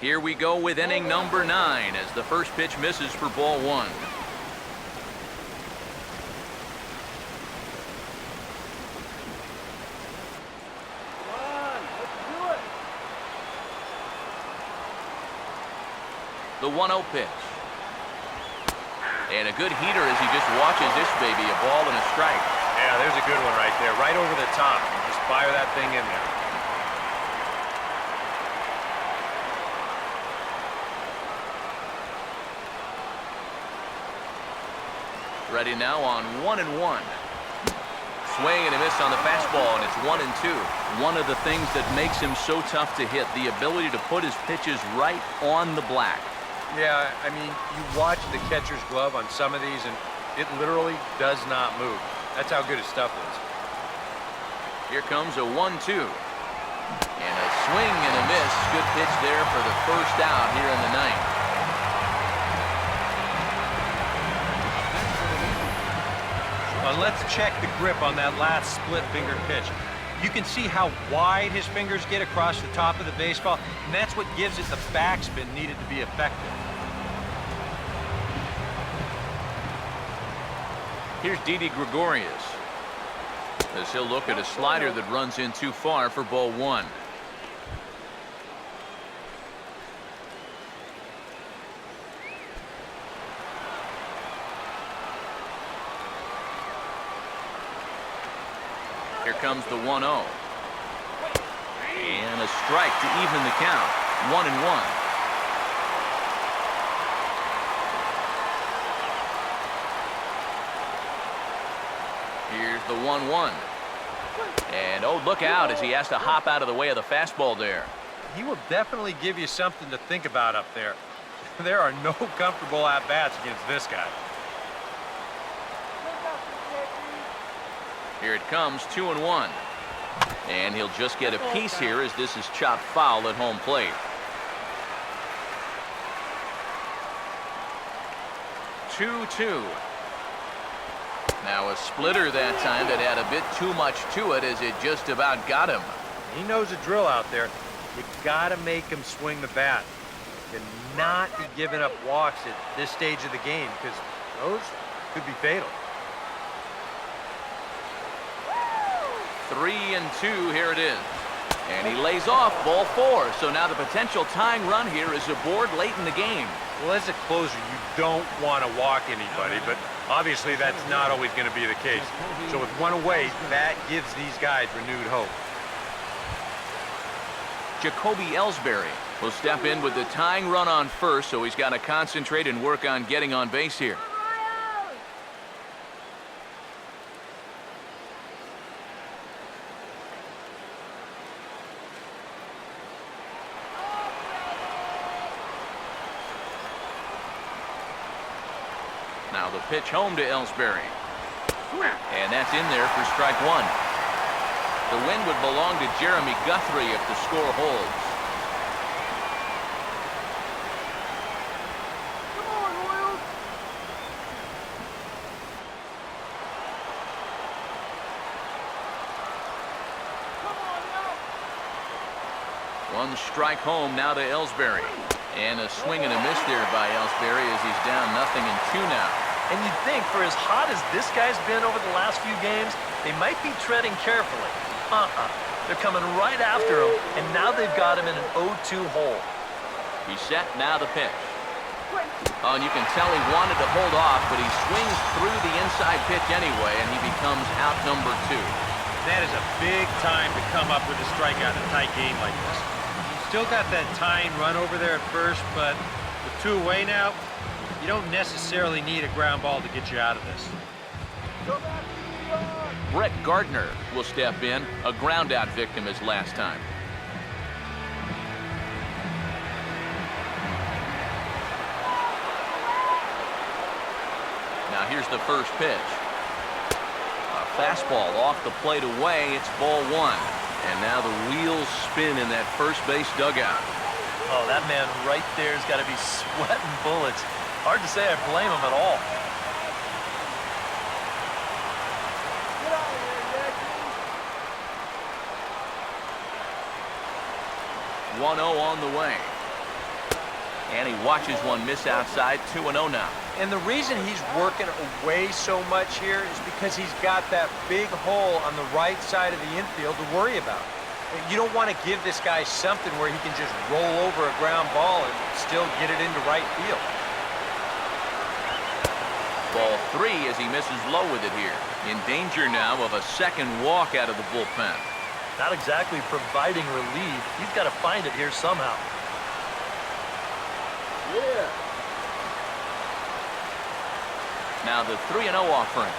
Here we go with inning number 9 as the first pitch misses for ball 1. The 1-0 pitch. And a good heater as he just watches this baby, a ball and a strike. Yeah, there's a good one right there, right over the top. Just fire that thing in there. Ready now on 1-1. Swing and a miss on the fastball, and it's 1-2. One of the things that makes him so tough to hit, the ability to put his pitches right on the black. Yeah, I mean, you watch the catcher's glove on some of these, and it literally does not move. That's how good his stuff is. Here comes a 1-2. And a swing and a miss. Good pitch there for the first out here in the ninth. Well, let's check the grip on that last split finger pitch. You can see how wide his fingers get across the top of the baseball, and that's what gives it the backspin needed to be effective. Here's Didi Gregorius as he'll look at a slider that runs in too far for ball 1. Here comes the 1-0. And a strike to even the count. 1-1. Here's the 1-1. And oh, look out as he has to hop out of the way of the fastball there. He will definitely give you something to think about up there. There are no comfortable at-bats against this guy. Here it comes, 2-1. And he'll just get a piece here as this is chopped foul at home plate. Two. Now a splitter that time that had a bit too much to it as it just about got him. He knows the drill out there. You gotta make him swing the bat. Cannot be giving up walks at this stage of the game because those could be fatal. 3-2, here it is. And he lays off ball 4. So now the potential tying run here is aboard late in the game. Well, as a closer, you don't want to walk anybody, but obviously that's not always going to be the case. So with one away, that gives these guys renewed hope. Jacoby Ellsbury will step in with the tying run on first, so he's got to concentrate and work on getting on base here. Now the pitch home to Ellsbury. And that's in there for strike 1. The win would belong to Jeremy Guthrie if the score holds. Come on, Royals. Come on now. One strike home now to Ellsbury. And a swing and a miss there by Ellsbury as he's down 0-2 now. And you'd think for as hot as this guy's been over the last few games, they might be treading carefully. They're coming right after him, and now they've got him in an 0-2 hole. He's set, now the pitch. Oh, and you can tell he wanted to hold off, but he swings through the inside pitch anyway, and he becomes out number 2. That is a big time to come up with a strikeout in a tight game like this. Still got that tying run over there at first, but with 2 away now, you don't necessarily need a ground ball to get you out of this. Brett Gardner will step in, a ground-out victim as last time. Now here's the first pitch. A fastball off the plate away. It's ball 1. And now the wheels spin in that first base dugout. Oh, that man right there has got to be sweating bullets. Hard to say I blame him at all. 1-0 on the way. And he watches one miss outside. 2-0 now. And the reason he's working away so much here is because he's got that big hole on the right side of the infield to worry about. You don't want to give this guy something where he can just roll over a ground ball and still get it into right field. Ball 3 as he misses low with it here. In danger now of a second walk out of the bullpen. Not exactly providing relief. He's got to find it here somehow. Yeah. Now the 3-0 offering.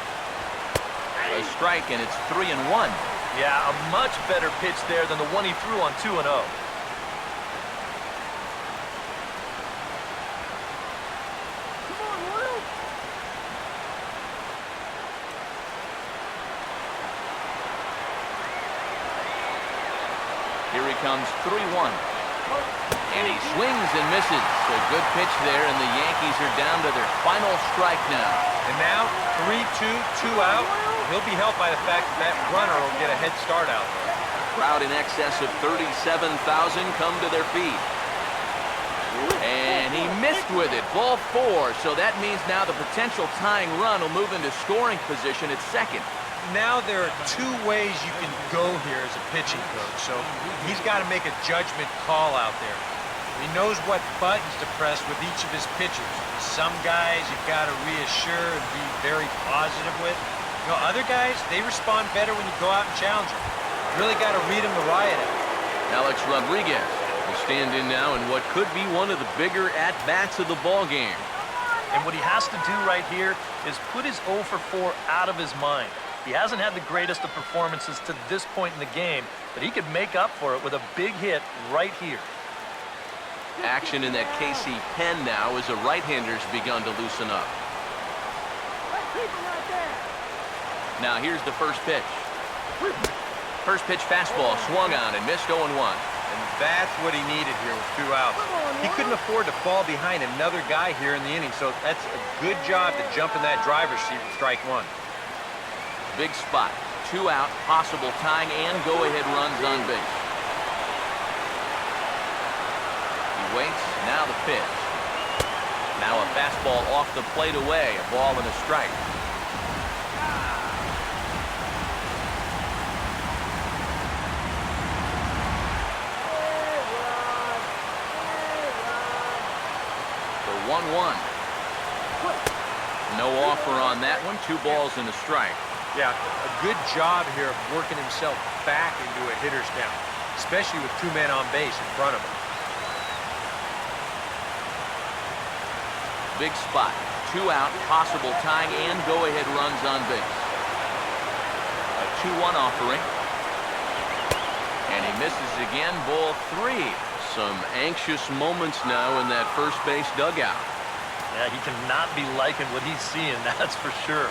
A strike, and it's 3-1. Yeah, a much better pitch there than the one he threw on 2-0. Come on, Will. Here he comes, 3-1. And he swings and misses. A good pitch there, and the Yankees are down to their final strike now. And now, 3-2, 2 out. He'll be helped by the fact that that runner will get a head start out there. Crowd in excess of 37,000 come to their feet. And he missed with it. Ball 4, so that means now the potential tying run will move into scoring position at second. Now there are 2 ways you can go here as a pitching coach, so he's got to make a judgment call out there. He knows what buttons to press with each of his pitchers. Some guys you've got to reassure and be very positive with. You know, other guys, they respond better when you go out and challenge them. You really got to read them the riot out. Alex Rodriguez will stand in now in what could be one of the bigger at-bats of the ball game. And what he has to do right here is put his 0 for 4 out of his mind. He hasn't had the greatest of performances to this point in the game, but he could make up for it with a big hit right here. Action in that KC pen now as the right-hander's begun to loosen up. Keep him right there. Now here's the first pitch. First pitch fastball swung on and missed 0-1. And that's what he needed here with 2 outs. He couldn't afford to fall behind another guy here in the inning, so that's a good job to jump in that driver's seat with strike 1. Big spot. 2 out, possible tying and go-ahead runs on base. He waits, now the pitch. Now a fastball off the plate away, a ball and a strike. The 1-1. No offer on that one, 2 balls and a strike. Yeah, a good job here of working himself back into a hitter's count, especially with 2 men on base in front of him. Big spot. 2 out, possible tying and go-ahead runs on base. A 2-1 offering. And he misses again, ball 3. Some anxious moments now in that first base dugout. Yeah, he cannot be liking what he's seeing, that's for sure.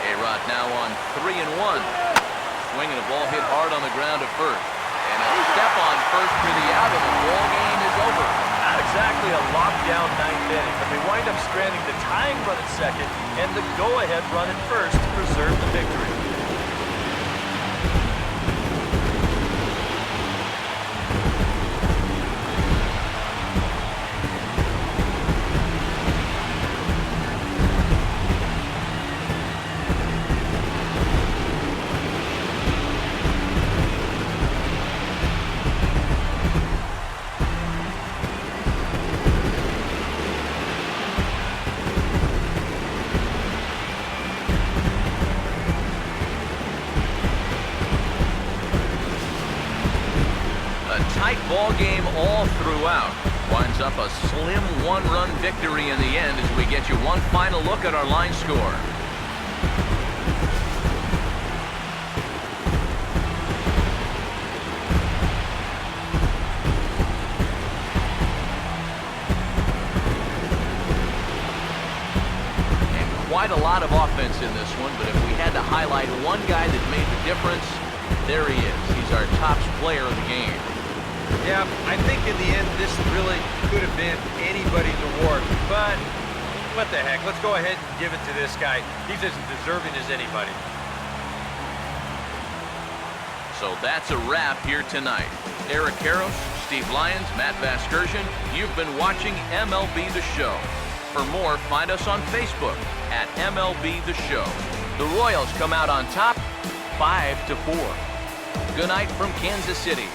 A-Rod now on 3-1. Swinging a ball hit hard on the ground at first. And a step on first for the out, and the ball game is over. Not exactly a lockdown 9th inning, but they wind up stranding the tying run at second and the go-ahead run at first to preserve the victory. Tight ball game all throughout. Winds up a slim 1-run victory in the end as we get you one final look at our line score. And quite a lot of offense in this one, but if we had to highlight one guy that made the difference, there he is. He's our top player of the game. Yeah, I think in the end this really could have been anybody's award, but What the heck? Let's go ahead and give it to this guy. He's as deserving as anybody. So that's a wrap here tonight. Eric Karros, Steve Lyons, Matt Vasgersian, you've been watching MLB The Show. For more, find us on Facebook at MLB The Show. The Royals come out on top, 5-4. Good night from Kansas City.